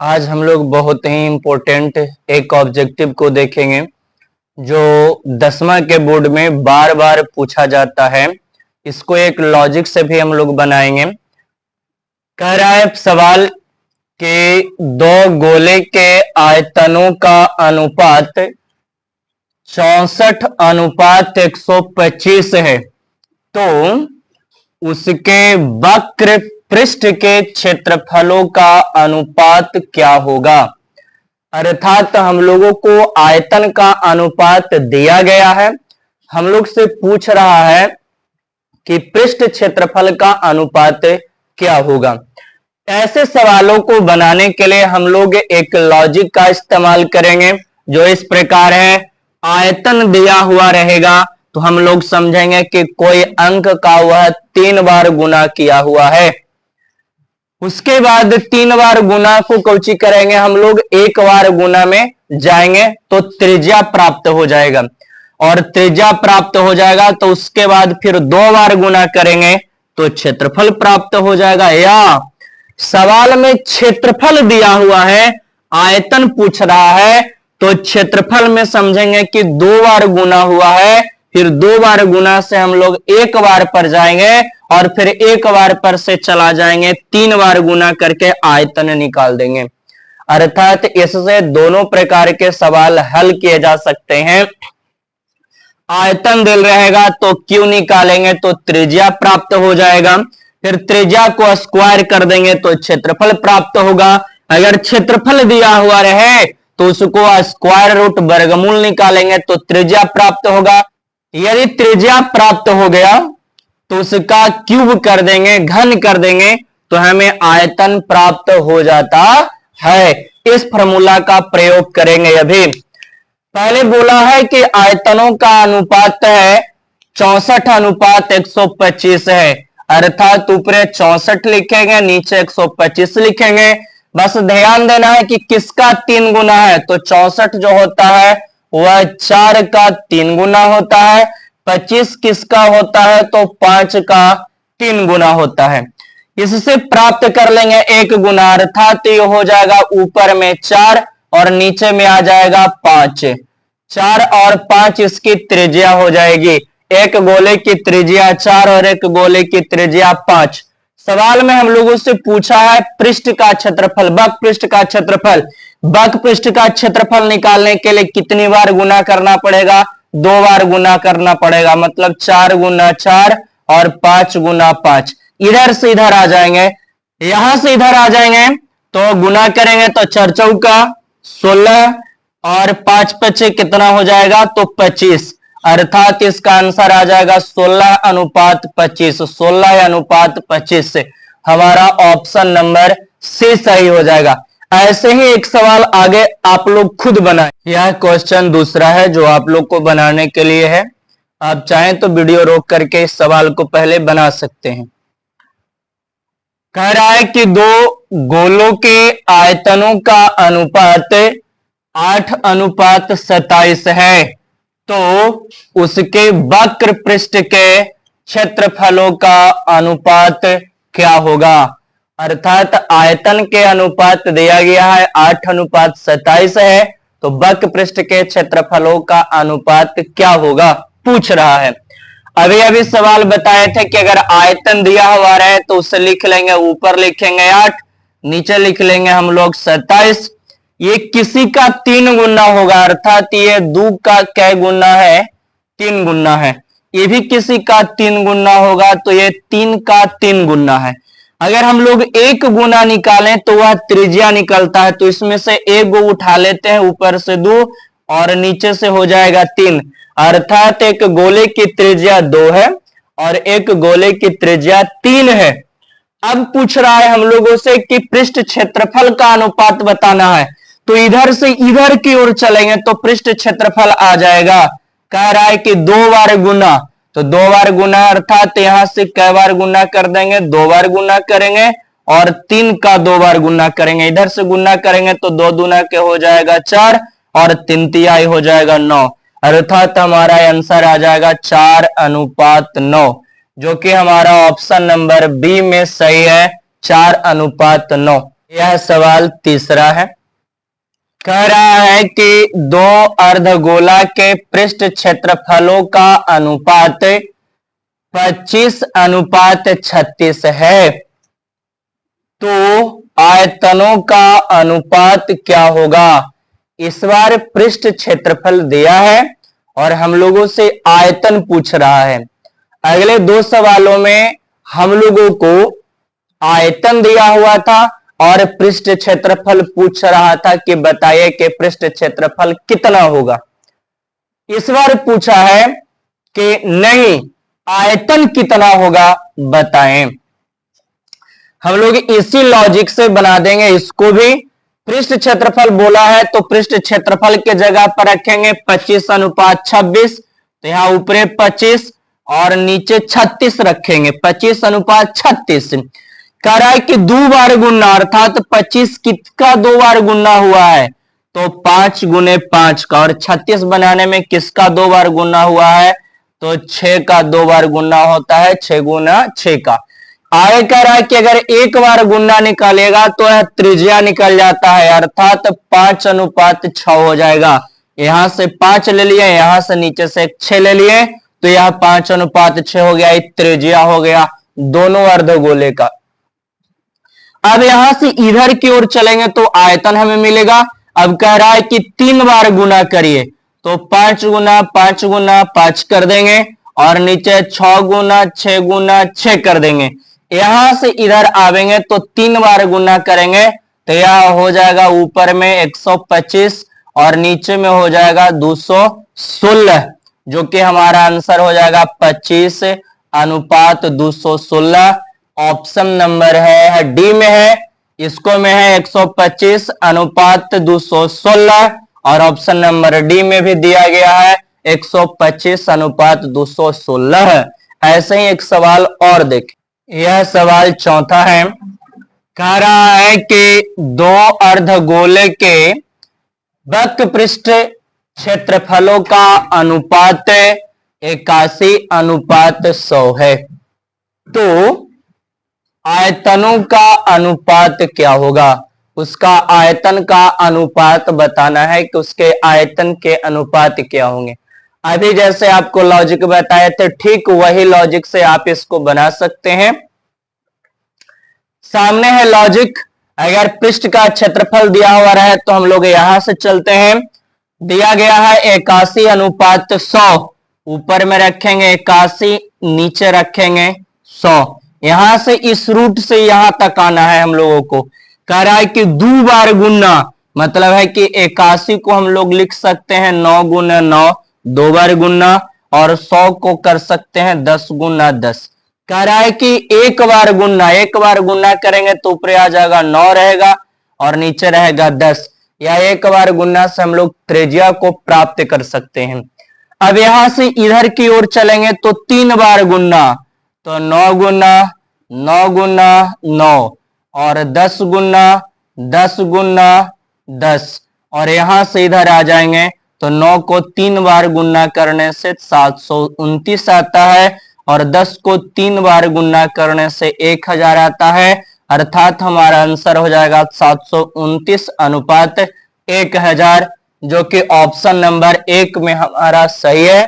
आज हम लोग बहुत ही इम्पोर्टेंट एक ऑब्जेक्टिव को देखेंगे जो 10वां के बोर्ड में बार बार पूछा जाता है। इसको एक लॉजिक से भी हम लोग बनाएंगे। कह रहा है सवाल कि दो गोले के आयतनों का अनुपात 64:125 है, तो उसके वक्र पृष्ठ के क्षेत्रफलों का अनुपात क्या होगा। अर्थात हम लोगों को आयतन का अनुपात दिया गया है, हम लोग से पूछ रहा है कि पृष्ठ क्षेत्रफल का अनुपात क्या होगा। ऐसे सवालों को बनाने के लिए हम लोग एक लॉजिक का इस्तेमाल करेंगे जो इस प्रकार है। आयतन दिया हुआ रहेगा तो हम लोग समझेंगे कि कोई अंक का वह 3 बार गुना किया हुआ है। उसके बाद 3 बार गुना को कौची करेंगे हम लोग, एक बार गुना में जाएंगे तो त्रिज्या प्राप्त हो जाएगा, और त्रिज्या प्राप्त हो जाएगा तो उसके बाद फिर 2 बार गुना करेंगे तो क्षेत्रफल प्राप्त हो जाएगा। या सवाल में क्षेत्रफल दिया हुआ है, आयतन पूछ रहा है, तो क्षेत्रफल में समझेंगे कि 2 बार गुना हुआ है, फिर 2 बार गुना से हम लोग एक बार पर जाएंगे और फिर एक बार पर से चला जाएंगे, 3 बार गुना करके आयतन निकाल देंगे। अर्थात इससे दोनों प्रकार के सवाल हल किए जा सकते हैं। आयतन दिल रहेगा तो क्यू निकालेंगे तो त्रिज्या प्राप्त हो जाएगा, फिर त्रिज्या को स्क्वायर कर देंगे तो क्षेत्रफल प्राप्त होगा। अगर क्षेत्रफल दिया हुआ रहे तो उसको स्क्वायर रूट वर्गमूल निकालेंगे तो त्रिज्या प्राप्त होगा। यदि त्रिज्या प्राप्त हो गया तो उसका क्यूब कर देंगे, घन कर देंगे, तो हमें आयतन प्राप्त हो जाता है। इस फॉर्मूला का प्रयोग करेंगे। अभी पहले बोला है कि आयतनों का अनुपात है 64:125 है, अर्थात ऊपर 64 लिखेंगे, नीचे 125 लिखेंगे। बस ध्यान देना है कि किसका 3 गुना है, तो 64 जो होता है वह 4 का 3 गुना होता है। 25 किसका होता है, तो 5 का 3 गुना होता है। इससे प्राप्त कर लेंगे 1 गुना, अर्थात ये हो जाएगा ऊपर में 4 और नीचे में आ जाएगा 5। 4 और 5 इसकी त्रिज्या हो जाएगी। एक गोले की त्रिज्या 4 और एक गोले की त्रिज्या 5। सवाल में हम लोगों से पूछा है पृष्ठ का क्षेत्रफल, बक पृष्ठ का क्षेत्रफल। बक पृष्ठ का क्षेत्रफल निकालने के लिए कितनी बार गुना करना पड़ेगा, 2 बार गुना करना पड़ेगा, मतलब 4 गुना 4 और 5 गुना 5। इधर से इधर आ जाएंगे, यहां से इधर आ जाएंगे तो गुना करेंगे तो 4 चौका 16 और 5 पचे कितना हो जाएगा, तो 25। अर्थात इसका आंसर आ जाएगा 16:25। 16:25 से हमारा ऑप्शन नंबर सी सही हो जाएगा। ऐसे ही एक सवाल आगे आप लोग खुद बनाएं। यह क्वेश्चन दूसरा है जो आप लोग को बनाने के लिए है। आप चाहें तो वीडियो रोक करके इस सवाल को पहले बना सकते हैं। कह रहा है कि 2 गोलों के आयतनों का अनुपात 8:27 है, तो उसके वक्र पृष्ठ के क्षेत्रफलों का अनुपात क्या होगा। अर्थात आयतन के अनुपात दिया गया है 8:27 है, तो वक्र पृष्ठ के क्षेत्रफलों का अनुपात क्या होगा पूछ रहा है। अभी अभी सवाल बताए थे कि अगर आयतन दिया हुआ रहे तो उसे लिख लेंगे, ऊपर लिखेंगे 8, नीचे लिख लेंगे हम लोग 27। ये किसी का 3 गुना होगा, अर्थात ये 2 का क्या गुना है, 3 गुना है। ये भी किसी का 3 गुना होगा, तो ये 3 का 3 गुना है। अगर हम लोग 1 गुना निकालें तो वह त्रिज्या निकलता है, तो इसमें से 1 गो उठा लेते हैं, ऊपर से 2 और नीचे से हो जाएगा 3। अर्थात एक गोले की त्रिज्या 2 है और एक गोले की त्रिज्या 3 है। अब पूछ रहा है हम लोगों से कि पृष्ठ क्षेत्रफल का अनुपात बताना है, तो इधर से इधर की ओर चलेंगे तो पृष्ठ क्षेत्रफल आ जाएगा। कह रहा है कि 2 बार गुना, तो 2 बार गुना अर्थात यहां से कै बार गुना कर देंगे, 2 बार गुना करेंगे और 3 का 2 बार गुना करेंगे। इधर से गुना करेंगे तो 2 दूना के हो जाएगा 4 और 3 तिहाई हो जाएगा 9। अर्थात हमारा आंसर आ जाएगा 4:9, जो कि हमारा ऑप्शन नंबर बी में सही है, 4:9। यह सवाल तीसरा है। कह रहा है कि दो अर्धगोला के पृष्ठ क्षेत्रफलों का अनुपात 25:36 है, तो आयतनों का अनुपात क्या होगा। इस बार पृष्ठ क्षेत्रफल दिया है और हम लोगों से आयतन पूछ रहा है। अगले दो सवालों में हम लोगों को आयतन दिया हुआ था और पृष्ठ क्षेत्रफल पूछ रहा था कि बताइए कि पृष्ठ क्षेत्रफल कितना होगा। इस बार पूछा है कि नहीं, आयतन कितना होगा बताएं। हम लोग इसी लॉजिक से बना देंगे इसको भी। पृष्ठ क्षेत्रफल बोला है तो पृष्ठ क्षेत्रफल के जगह पर रखेंगे 25:26, तो यहां ऊपरे 25 और नीचे 36 रखेंगे। 25:36 कह रहा है कि दो बार गुना, अर्थात 25 किसका दो बार गुना हुआ है, तो 5 गुने 5 का, और 36 बनाने में किसका दो बार गुना हुआ है, तो 6 का दो बार गुना होता है, 6 गुना 6 का। आगे कह रहा है कि अगर एक बार गुना निकालेगा तो यह त्रिज्या निकल जाता है, अर्थात 5:6 हो जाएगा। यहां से 5 ले लिए, यहां से नीचे से 6 ले लिए, तो यह 5:6 हो गया, त्रिज्या हो गया दोनों अर्धगोले का। अब यहां से इधर की ओर चलेंगे तो आयतन हमें मिलेगा। अब कह रहा है कि 3 बार गुना करिए, तो 5 गुना 5 गुना 5 कर देंगे और नीचे 6 गुना 6 गुना 6 कर देंगे। यहां से इधर आवेंगे तो 3 बार गुना करेंगे, तो यह हो जाएगा ऊपर में 125 और नीचे में हो जाएगा 216, जो कि हमारा आंसर हो जाएगा 25:216। ऑप्शन नंबर है डी में है, इसको में है 125:216 और ऑप्शन नंबर डी में भी दिया गया है 125:216। ऐसे ही एक सवाल और देखें। यह सवाल चौथा है। कह रहा है कि दो अर्धगोले के वक्र पृष्ठ क्षेत्रफलों का अनुपात 81:100 है, तो आयतनों का अनुपात क्या होगा। उसका आयतन का अनुपात बताना है कि उसके आयतन के अनुपात क्या होंगे। अभी जैसे आपको लॉजिक बताए थे, ठीक वही लॉजिक से आप इसको बना सकते हैं। सामने है लॉजिक। अगर पृष्ठ का क्षेत्रफल दिया हुआ रहे तो हम लोग यहां से चलते हैं। दिया गया है 81:100, ऊपर में रखेंगे 81, नीचे रखेंगे 100। यहां से इस रूट से यहां तक आना है हम लोगों को। कह रहा है कि 2 बार गुना, मतलब है कि 81 को हम लोग लिख सकते हैं 9 गुना 9, 2 बार गुना, और 100 को कर सकते हैं 10 गुना 10। कह रहा है कि एक बार गुना करेंगे तो ऊपर आ जाएगा 9 रहेगा और नीचे रहेगा 10। या एक बार गुना से हम लोग त्रिज्या को प्राप्त कर सकते हैं। अब यहां से इधर की ओर चलेंगे तो 3 बार गुना, तो 9 गुना 9 गुना 9 और 10 गुना 10 गुना 10, और यहां से इधर आ जाएंगे तो 9 को 3 बार गुना करने से 729 आता है और 10 को 3 बार गुना करने से 1000 आता है, अर्थात हमारा आंसर हो जाएगा 729:1000, जो कि ऑप्शन नंबर 1 में हमारा सही है।